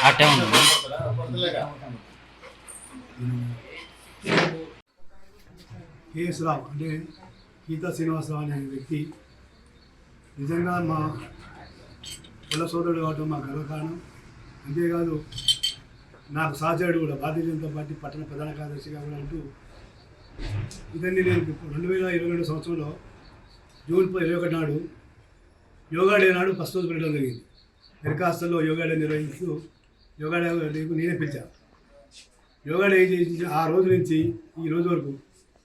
అట్టే ఉంటుంది. కేఎస్ రావు అంటే గీతా శ్రీనివాసరావు అనే వ్యక్తి నిజంగా మా కుల సోదరుడు కావడం మా గర్వకారణం. అంతేకాదు నాకు సహచరుడు కూడా భారతీయ జనతా పార్టీ పట్టణ ప్రధాన కార్యదర్శిగా కూడా అంటూ ఇదండి. నేను 2022 సంవత్సరంలో జూన్ 21 నాడు యోగా డే నాడు ఫస్ట్ రోజు పెట్టడం జరిగింది. దరఖాస్తుల్లో యోగా డే నిర్వహిస్తూ యోగా డేకు నేనే పిలిచాను. యోగా డే చేసి ఆ రోజు నుంచి ఈ రోజు వరకు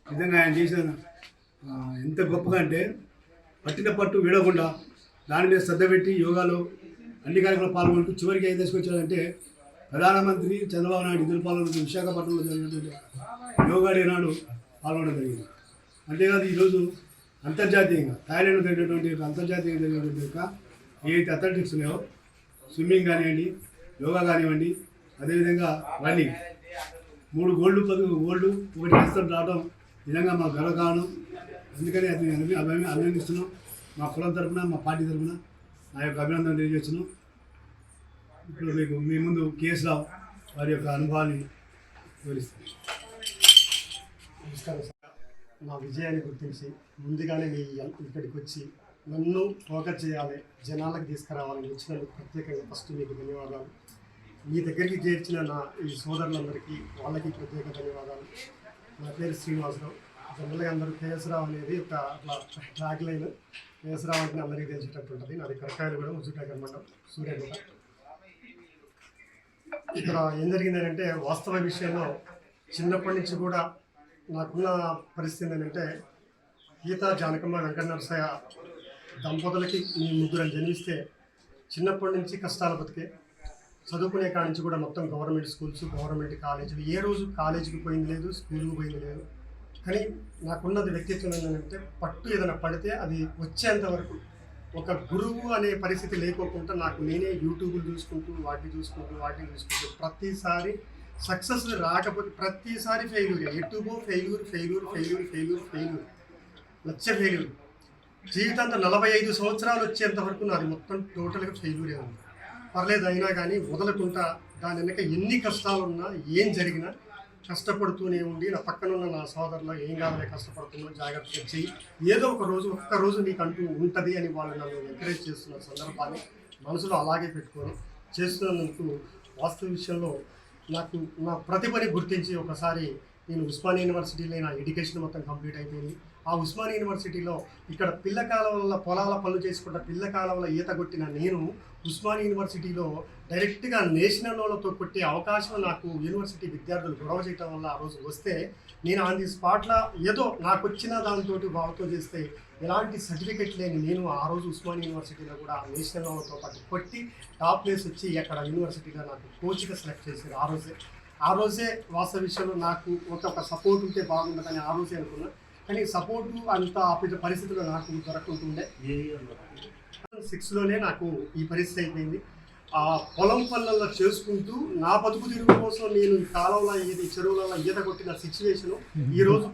నిజంగా ఆయన చేసిన ఎంత గొప్పగా అంటే పట్టిన పట్టు విడకుండా దాని మీద శ్రద్ధ పెట్టి యోగాలో అన్ని కార్యక్రమాలు పాల్గొంటూ చివరికి ఏం తీసుకొచ్చారంటే ప్రధానమంత్రి చంద్రబాబు నాయుడు ఇద్దరు పాల్గొన్న విశాఖపట్నంలో జరిగినటువంటి యోగా డే నాడు పాల్గొనడం జరిగింది. అంతేకాదు ఈరోజు అంతర్జాతీయంగా థాయిలాండ్లో జరిగినటువంటి అంతర్జాతీయంగా జరిగినటువంటి యొక్క ఏదైతే అథ్లెటిక్స్ ఉన్నాయో స్విమ్మింగ్ కానివ్వండి, యోగా కానివ్వండి, అదేవిధంగా రన్నింగ్ 3 గోల్డ్ 10 గోల్డ్ 1 నేస్తం రావడం నిజంగా మా గర్వకారణం. అందుకని అది అభినందిస్తున్నాం. మా కులం తరఫున, మా పార్టీ తరఫున నా యొక్క అభినందన తెలియజేస్తున్నాం. ఇప్పుడు మీకు మీ ముందు కేఎస్ రావు వారి యొక్క అనుభవాన్ని వివరిస్తాను. నమస్కారం సార్. నా విజయాన్ని గుర్తించి ముందుగానే మీ ఇక్కడికి వచ్చి నన్ను ఫోకస్ చేయాలి, జనాలకు తీసుకురావాలని వచ్చినందుకు ప్రత్యేకంగా ఫస్ట్ మీకు ధన్యవాదాలు. మీ దగ్గరికి చేర్చిన నా ఈ సోదరులందరికీ వాళ్ళకి ప్రత్యేక ధన్యవాదాలు. నా పేరు శ్రీనివాసరావు. జనరల్గా అందరూ కేఎస్ రావు అనేది ఒక అట్లా ట్యాగ్ లైన్. కేఎస్ రావు అంటే అందరికీ తెలిసేటట్టు ఉంటుంది. నాది కరకాయలగూడెం, హుజూర్నగర్ మండలం, సూర్యాపేట. ఇక్కడ ఏం జరిగిందంటే వాస్తవ విషయంలో చిన్నప్పటి నుంచి కూడా నాకున్న పరిస్థితి ఏంటంటే గీతా జానకమ్మ వెంకట నరసయ్య దంపతులకి మీ ముగ్గురం జన్మిస్తే చిన్నప్పటి నుంచి కష్టాల బతికే చదువుకునే కాడి నుంచి కూడా మొత్తం గవర్నమెంట్ స్కూల్స్, గవర్నమెంట్ కాలేజీలు, ఏ రోజు కాలేజీకి పోయింది లేదు, స్కూల్కి పోయింది లేదు. కానీ నాకున్నది వ్యక్తిత్వం ఏంటంటే పట్టు ఏదైనా పడితే అది వచ్చేంత వరకు ఒక గురువు అనే పరిస్థితి లేకోకుండా నాకు నేనే యూట్యూబ్లు చూసుకుంటూ వాటిని చూసుకుంటూ ప్రతిసారి సక్సెస్ రాకపోతే ప్రతిసారి ఫెయిల్యూర్. ఎటుగో ఫెయిల్యూర్ లక్ష ఫెయిల్యూర్. జీవితాంతం 45 సంవత్సరాలు వచ్చేంత వరకు నాది మొత్తం టోటల్గా ఫెయిల్యూరే ఉంది. పర్లేదు, అయినా కానీ వదలకుండా దాని వెనక ఎన్ని కష్టాలు ఉన్నా ఏం జరిగినా కష్టపడుతూనే ఉండి నా పక్కన ఉన్న నా సోదరులు ఏం కావాలే కష్టపడుతున్నా జాగ్రత్తగా చెయ్యి, ఏదో ఒక్క రోజు నీకు అంటూ ఉంటుంది అని వాళ్ళు నన్ను ఎంకరేజ్ చేస్తున్న సందర్భాన్ని మనసులో అలాగే పెట్టుకొని చేస్తున్నందుకు వాస్తవ విషయంలో నాకు నా ప్రతిభని గుర్తించి ఒకసారి నేను ఉస్మానియా యూనివర్సిటీలో నా ఎడ్యుకేషన్ మొత్తం కంప్లీట్ అయిపోయింది. ఆ ఉస్మానియా యూనివర్సిటీలో ఇక్కడ పిల్ల కాలువల పొలాల పనులు చేసుకుంటా పిల్ల కాలువల ఈత కొట్టిన నేను ఉస్మానియా యూనివర్సిటీలో డైరెక్ట్గా నేషనల్ వాళ్ళతో కొట్టే అవకాశం నాకు యూనివర్సిటీ విద్యార్థులు గొడవ చేయడం వల్ల ఆ రోజు వస్తే నేను ఆన్ ది స్పాట్లో ఏదో నాకు వచ్చిన దానితో వాళ్ళతో చేస్తే ఎలాంటి సర్టిఫికెట్ లేని నేను ఆ రోజు ఉస్మానియా యూనివర్సిటీలో కూడా నేషనల్ వాళ్ళతో పాటు కొట్టి టాప్ ప్లేస్ వచ్చి అక్కడ యూనివర్సిటీలో నాకు కోచ్గా సెలెక్ట్ చేశారు. ఆ రోజే వాస్తవ విషయంలో నాకు ఒక సపోర్ట్ ఉంటే బాగుంటుందని ఆ రోజే అనుకున్నా. కానీ సపోర్టు అంత పరిస్థితుల్లో నాకు దొరకకుంటుండే 6లోనే నాకు ఈ పరిస్థితి అయిపోయింది. ఆ పొలం పనులలో చేసుకుంటూ నా బతుకు తిరుగు కోసం నేను ఈ కాలంలో చెరువులలో ఈత కొట్టిన సిచ్యువేషను ఈరోజు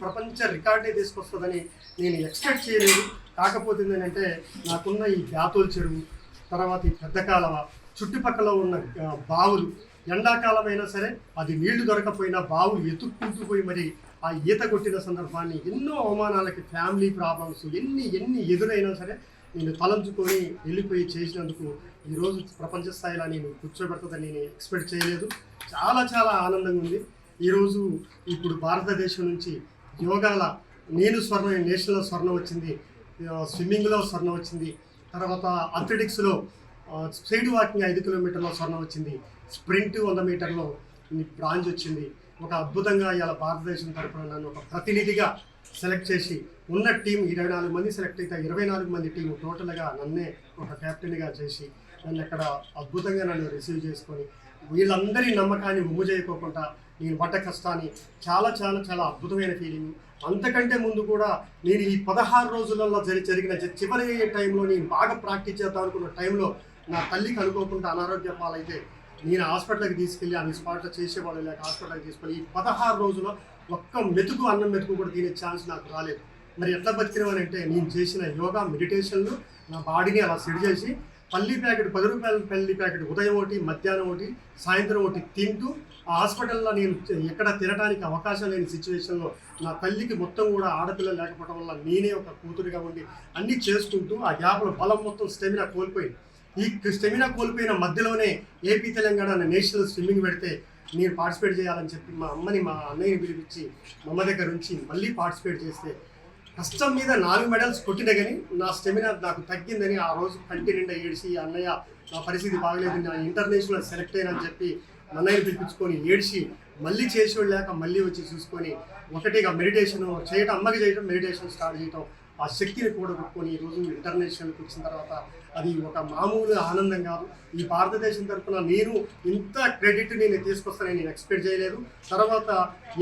ప్రపంచ రికార్డే తీసుకొస్తుందని నేను ఎక్స్పెక్ట్ చేయలేదు. కాకపోతే ఏంటంటే నాకున్న ఈ బ్యాతోల్ చెరువు, తర్వాత ఈ పెద్ద కాలవ, చుట్టుపక్కల ఉన్న బావులు, ఎండాకాలం అయినా సరే అది నీళ్లు దొరకపోయినా బావులు ఎత్తుక్కుంటూ పోయి మరి ఆ ఈత కొట్టిన సందర్భాన్ని ఎన్నో అవమానాలకి, ఫ్యామిలీ ప్రాబ్లమ్స్ ఎన్ని ఎదురైనా సరే నేను తలంచుకొని వెళ్ళిపోయి చేసినందుకు ఈరోజు ప్రపంచ స్థాయిలో నేను కూర్చోబెడతాదని నేను ఎక్స్పెక్ట్ చేయలేదు. చాలా ఆనందంగా ఉంది. ఈరోజు ఇప్పుడు భారతదేశం నుంచి యోగాల నేను నేషనల్ స్వర్ణం వచ్చింది, స్విమ్మింగ్లో స్వర్ణం వచ్చింది, తర్వాత అథ్లెటిక్స్లో స్ట్రైట్ వాకింగ్ 5 కిలోమీటర్ల స్వర్ణం వచ్చింది, స్ప్రింట్ 100 మీటర్లో బ్రాంజ్ వచ్చింది. ఒక అద్భుతంగా ఇలా భారతదేశం తరఫున నన్ను ఒక ప్రతినిధిగా సెలెక్ట్ చేసి ఉన్న టీం 24 మంది సెలెక్ట్ అయితే 24 మంది టీము టోటల్గా నన్నే ఒక కెప్టెన్గా చేసి నన్ను అక్కడ అద్భుతంగా నన్ను రిసీవ్ చేసుకొని వీళ్ళందరి నమ్మకాన్ని ఉమ్ము చేయకోకుండా నేను పడ్డ కష్టాన్ని చాలా అద్భుతమైన ఫీలింగ్. అంతకంటే ముందు కూడా నేను ఈ 16 రోజులలో జరిగిన చివరి టైంలో నేను బాగా ప్రాక్టీస్ చేద్దాం అనుకున్న టైంలో నా తల్లికి అనుకోకుండా అనారోగ్య పాలైతే నేను హాస్పిటల్కి తీసుకెళ్ళి ఆ స్పాట్లో చేసేవాళ్ళు లేక హాస్పిటల్కి తీసుకెళ్ళి ఈ 16 రోజుల్లో ఒక్క అన్నం మెతుకు కూడా తినే ఛాన్స్ నాకు రాలేదు. మరి ఎట్లా బతికినవనంటే నేను చేసిన యోగా మెడిటేషన్లు నా బాడీని అలా సెట్ చేసి పల్లి ప్యాకెట్ 10 రూపాయల పల్లి ప్యాకెట్ ఉదయం ఒకటి, మధ్యాహ్నం ఒకటి, సాయంత్రం ఒకటి తింటూ ఆ హాస్పిటల్లో నేను ఎక్కడ తినడానికి అవకాశం లేని సిచ్యువేషన్లో నా తల్లికి మొత్తం కూడా ఆడపిల్ల లేకపోవడం వల్ల నేనే ఒక కూతురుగా ఉండి అన్నీ చేసుకుంటూ ఆ గ్యాప్లో బలం మొత్తం స్టెమినా కోల్పోయింది. ఈ స్టెమినా కోల్పోయిన మధ్యలోనే ఏపీ తెలంగాణ నేషనల్ స్విమ్మింగ్ పెడితే నేను పార్టిసిపేట్ చేయాలని చెప్పి మా అమ్మని మా అన్నయ్యని పిలిపించి మా అమ్మ దగ్గర నుంచి మళ్ళీ పార్టిసిపేట్ చేస్తే కష్టం మీద 4 మెడల్స్ కొట్టినా కానీ నా స్టెమినా నాకు తగ్గిందని ఆ రోజు కంటి నిండా ఏడిచి అన్నయ్య నా పరిస్థితి బాగలేదు, నా ఇంటర్నేషనల్ సెలెక్ట్ అయినని చెప్పి అన్నయ్యని పిలిపించుకొని ఏడిచి మళ్ళీ చేసేవాళ్ళు లేక మళ్ళీ వచ్చి చూసుకొని ఒకటిగా మెడిటేషన్ చేయటం, అమ్మకి చేయటం, మెడిటేషన్ స్టార్ట్ చేయటం, ఆ శక్తిని కూడగొట్టుకొని ఈరోజు ఇంటర్నేషనల్కి వచ్చిన తర్వాత అది ఒక మామూలు ఆనందం కాదు. ఈ భారతదేశం తరఫున నేను ఇంత క్రెడిట్ నేను తీసుకొస్తానని నేను ఎక్స్పెక్ట్ చేయలేదు. తర్వాత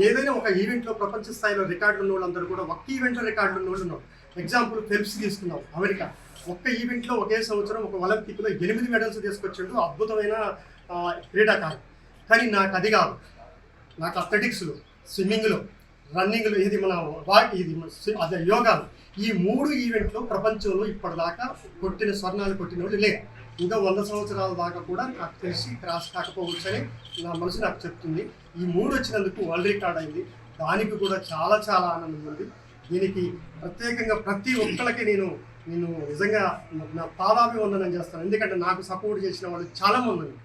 ఏదైనా ఒక ఈవెంట్లో ప్రపంచ స్థాయిలో రికార్డులు ఉన్న వాళ్ళందరూ కూడా ఒక్క ఈవెంట్లో రికార్డులు ఉన్న వాళ్ళు ఉన్నారు. ఎగ్జాంపుల్ ఫెల్ప్స్ తీసుకున్నాం, అమెరికా. ఒక్క ఈవెంట్లో ఒకే సంవత్సరం ఒక ఒలింపిక్లో 8 మెడల్స్ తీసుకొచ్చాడు, అద్భుతమైన క్రీడాకారుడు. కానీ నాకు అది కాదు, నాకు అథ్లెటిక్స్లో, స్విమ్మింగ్లో, రన్నింగ్లో, ఇది మన అదే యోగాలు, ఈ 3 ఈవెంట్లో ప్రపంచంలో ఇప్పటిదాకా కొట్టిన స్వర్ణాలు కొట్టిన వాళ్ళు లేదు. ఇంకా 100 సంవత్సరాల దాకా కూడా నాకు తెలిసి క్రాస్ కాకపోవచ్చని నా మనసు నాకు చెప్తుంది. ఈ 3 వచ్చినందుకు వరల్డ్ రికార్డ్ అయింది. దానికి కూడా చాలా చాలా ఆనందం ఉంది. దీనికి ప్రత్యేకంగా ప్రతి ఒక్కరికి నేను నిజంగా నా పాదాభివందనం చేస్తాను. ఎందుకంటే నాకు సపోర్ట్ చేసిన వాళ్ళు చాలామంది ఉన్నారు,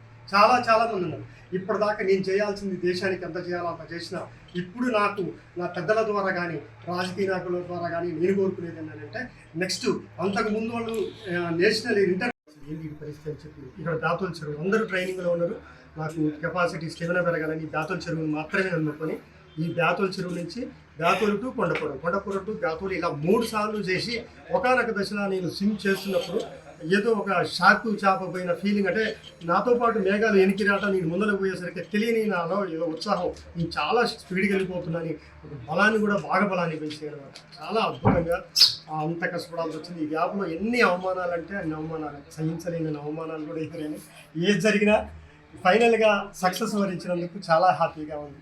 చాలా మంది ఉన్నారు. ఇప్పటిదాకా నేను చేయాల్సింది దేశానికి ఎంత చేయాలో అంత చేసిన. ఇప్పుడు నాకు నా పెద్దల ద్వారా కానీ రాజకీయ నాయకుల ద్వారా కానీ నేను కోరుకునేది ఏంటంటే నెక్స్ట్ అంతకు ముందు వాళ్ళు నేషనల్ ఏంటి పరిస్థితి అని చెప్పి ఇక్కడ దాతోల చెరువు అందరూ ట్రైనింగ్లో ఉన్నారు. నాకు కెపాసిటీ స్టెమినా పెరగాలని దాతోల చెరువుని మాత్రమే నమ్ముకొని ఈ దాతోల చెరువు నుంచి దాతోలు టు కొండపురం టు దాతోలు ఇలా 3 సార్లు చేసి ఒకానొక దశలో నేను స్విమ్ చేస్తున్నప్పుడు ఏదో ఒక షాకు చాపపోయిన ఫీలింగ్, అంటే నాతో పాటు మేఘాలు ఎనికి రావటం, నేను ముందరకు పోయేసరికి తెలియని నాలో ఏదో ఉత్సాహం, నేను చాలా స్పీడ్కి వెళ్ళిపోతున్నాను, ఒక బలాన్ని కూడా బాగా బలాన్ని పెంచాయి అనమాట. చాలా అద్భుతంగా అంత కష్టపడాల్సి వచ్చింది. ఈ గ్యాప్లో ఎన్ని అవమానాలు అంటే అన్ని అవమానాలు, సహించలేని అవమానాలు కూడా ఎదురైనాయి. ఏది జరిగినా ఫైనల్గా సక్సెస్ వరించినందుకు చాలా హ్యాపీగా ఉంది.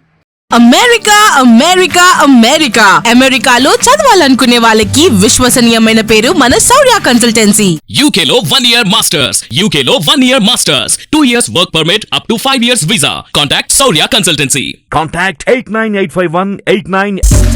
అమెరికాలో చదవాలనుకునే వాళ్ళకి విశ్వసనీయమైన పేరు మన శౌర్య కన్సల్టెన్సీ. UK లో 1 year masters, UK లో 1 year masters, 2 years work permit up to 5 years visa. Contact Saurya Consultancy. Contact 89851 89